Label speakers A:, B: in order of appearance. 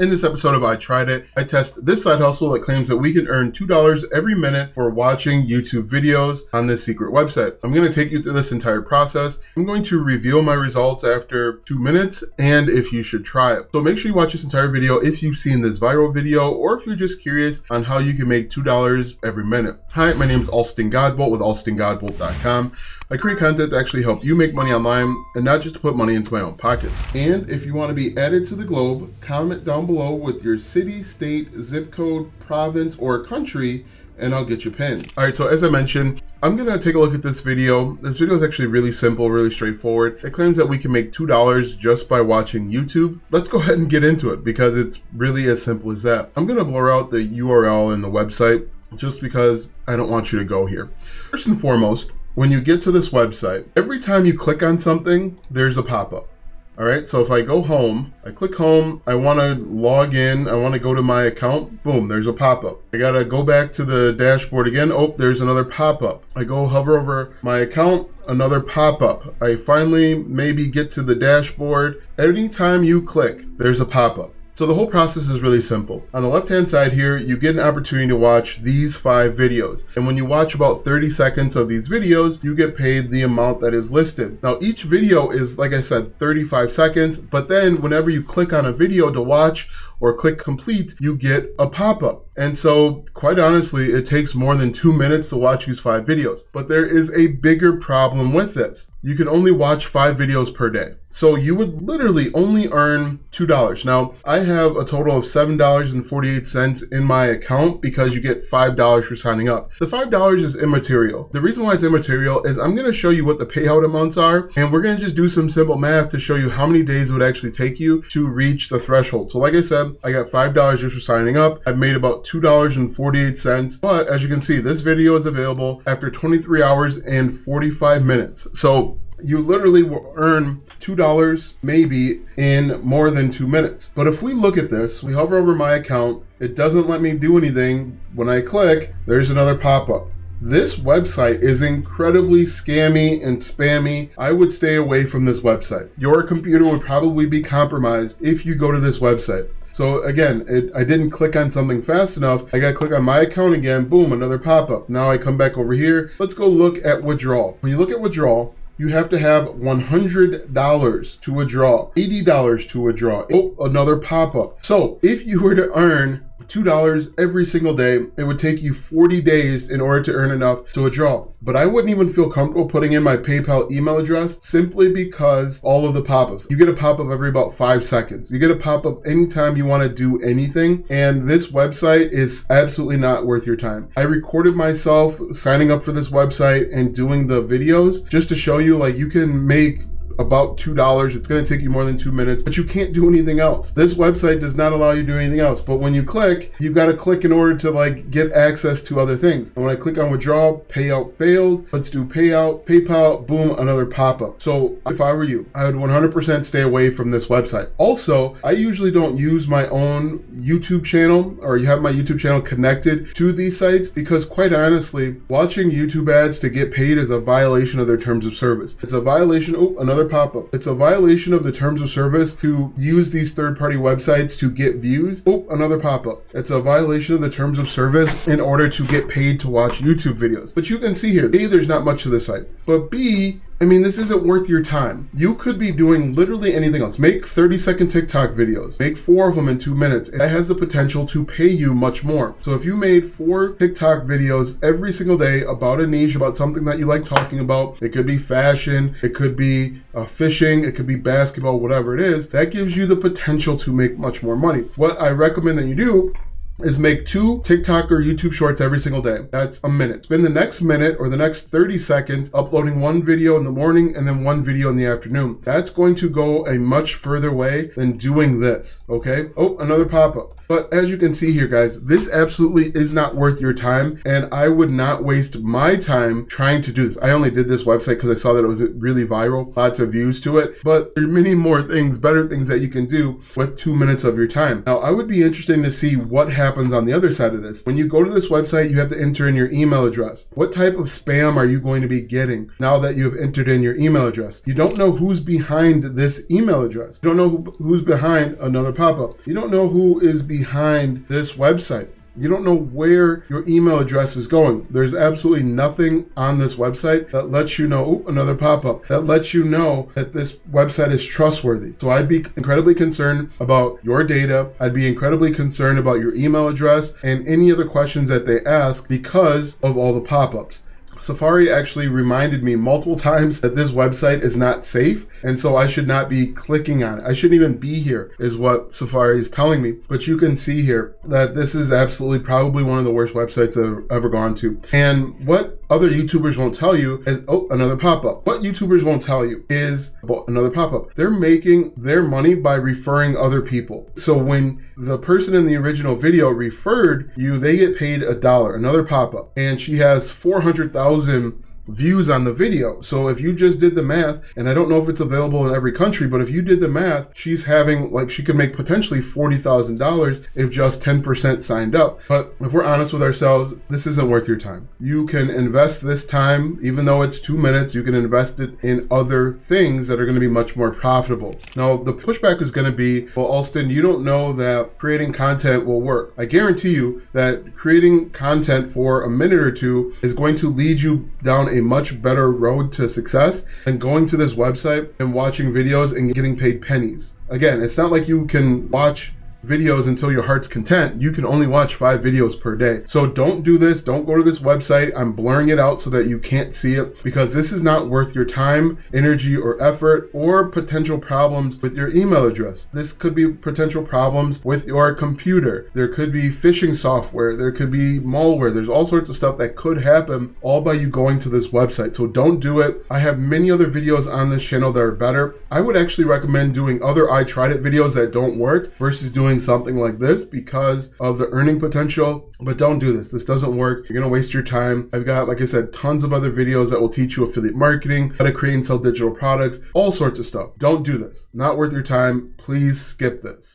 A: In this episode of I Tried It, I test this side hustle that claims that we can earn $2 every minute for watching YouTube videos on this secret website. I'm going to take you through this entire process. I'm going to reveal my results after 2 minutes and if you should try it. So make sure you watch this entire video if you've seen this viral video or if you're just curious on how you can make $2 every minute. Hi, my name is Alston Godbolt with alstongodbolt.com. I create content to actually help you make money online and not just to put money into my own pockets. And if you want to be added to the globe, comment down below with your city, state, zip code, province, or country, and I'll get you pinned. All right, so as I mentioned, I'm gonna take a look at this video. This video is actually really simple, really straightforward. It claims that we can make $2 just by watching YouTube. Let's go ahead and get into it because it's really as simple as that. I'm gonna blur out the URL and the website just because I don't want you to go here. First and foremost, when you get to this website, every time you click on something, there's a pop-up. All right, so if I go home, I click home, I wanna log in, I wanna go to my account, boom, there's a pop-up. I gotta go back to the dashboard again, oh, there's another pop-up. I go hover over my account, another pop-up. I finally maybe get to the dashboard. Anytime you click, there's a pop-up. So the whole process is really simple. On the left-hand side here, you get an opportunity to watch these 5 videos. And when you watch about 30 seconds of these videos, you get paid the amount that is listed. Now, each video is, like I said, 35 seconds, but then whenever you click on a video to watch or click complete, you get a pop-up. And so, quite honestly, it takes more than 2 minutes to watch these 5 videos. But there is a bigger problem with this. You can only watch 5 videos per day. So you would literally only earn $2. Now, I have a total of $7.48 in my account because you get $5 for signing up. The $5 is immaterial. The reason why it's immaterial is I'm gonna show you what the payout amounts are, and we're gonna just do some simple math to show you how many days it would actually take you to reach the threshold. So like I said, I got $5 just for signing up. I've made about $2.48, but as you can see, this video is available after 23 hours and 45 minutes. So you literally will earn $2 maybe in more than 2 minutes. But if we look at this, we hover over my account, it doesn't let me do anything. When I click, there's another pop-up. This website is incredibly scammy and spammy. I would stay away from this website. Your computer would probably be compromised if you go to this website. So again, I didn't click on something fast enough. I gotta click on my account again, boom, another pop-up. Now I come back over here. Let's go look at withdrawal. When you look at withdrawal, you have to have $100 to withdraw, $80 to withdraw. Oh, another pop-up. So if you were to earn $2 every single day, it would take you 40 days in order to earn enough to withdraw. But I wouldn't even feel comfortable putting in my PayPal email address simply because all of the pop-ups. You get a pop-up every about 5 seconds. You get a pop-up anytime you want to do anything. And this website is absolutely not worth your time. I recorded myself signing up for this website and doing the videos just to show you like you can make about $2. It's going to take you more than 2 minutes, but you can't do anything else. This website does not allow you to do anything else. But when you click, you've got to click in order to like get access to other things. And when I click on withdrawal, payout failed. Let's do payout, PayPal, boom, another pop-up. So if I were you, I would 100% stay away from this website. Also, I usually don't use my own YouTube channel or you have my YouTube channel connected to these sites because quite honestly, watching YouTube ads to get paid is a violation of their terms of service. It's a violation, oh, another pop-up. It's a violation of the terms of service to use these third-party websites to get views. Oh, another pop-up. It's a violation of the terms of service in order to get paid to watch YouTube videos. But you can see here, A, there's not much to this site, but B, I mean, this isn't worth your time. You could be doing literally anything else. Make 30-second TikTok videos. Make 4 of them in 2 minutes. That has the potential to pay you much more. So if you made 4 TikTok videos every single day about a niche, about something that you like talking about, it could be fashion, it could be fishing, it could be basketball, whatever it is, that gives you the potential to make much more money. What I recommend that you do is make 2 TikTok or YouTube shorts every single day. That's a minute. Spend the next minute or the next 30 seconds uploading 1 video in the morning and then 1 video in the afternoon. That's going to go a much further way than doing this, okay? Oh, another pop-up. But as you can see here, guys, this absolutely is not worth your time, and I would not waste my time trying to do this. I only did this website because I saw that it was really viral, lots of views to it, but there are many more things, better things that you can do with 2 minutes of your time. Now, I would be interested to see what happens happens on the other side of this. When you go to this website, you have to enter in your email address. What type of spam are you going to be getting now that you have entered in your email address? You don't know who's behind this email address. You don't know who's behind another pop-up. You don't know who is behind this website. You don't know where your email address is going. There's absolutely nothing on this website that lets you know, another pop-up, that lets you know that this website is trustworthy. So I'd be incredibly concerned about your data. I'd be incredibly concerned about your email address and any other questions that they ask because of all the pop-ups. Safari actually reminded me multiple times that this website is not safe, and so I should not be clicking on it. I shouldn't even be here, is what Safari is telling me. But you can see here that this is absolutely probably one of the worst websites I've ever gone to. And what other YouTubers won't tell you is, oh, another pop-up. What YouTubers won't tell you is, well, another pop-up. They're making their money by referring other people. So when the person in the original video referred you, they get paid $1, another pop-up. And she has 400,000 views on the video. So if you just did the math, and I don't know if it's available in every country, but if you did the math, she's having, like, she could make potentially $40,000 if just 10% signed up. But if we're honest with ourselves, this isn't worth your time. You can invest this time, even though it's 2 minutes, you can invest it in other things that are going to be much more profitable. Now, the pushback is going to be, well, Alston, you don't know that creating content will work. I guarantee you that creating content for a minute or two is going to lead you down a much better road to success than going to this website and watching videos and getting paid pennies. Again, it's not like you can watch videos until your heart's content. You can only watch 5 videos per day. So don't do this. Don't go to this website. I'm blurring it out so that you can't see it, because this is not worth your time, energy, or effort, or potential problems with your email address. This could be potential problems with your computer. There could be phishing software. There could be malware. There's all sorts of stuff that could happen all by you going to this website. So don't do it. I have many other videos on this channel that are better. I would actually recommend doing other I tried it videos that don't work versus doing something like this because of the earning potential. But don't do this. This doesn't work. You're going to waste your time. I've got, like I said, tons of other videos that will teach you affiliate marketing, how to create and sell digital products, all sorts of stuff. Don't do this. Not worth your time. Please skip this.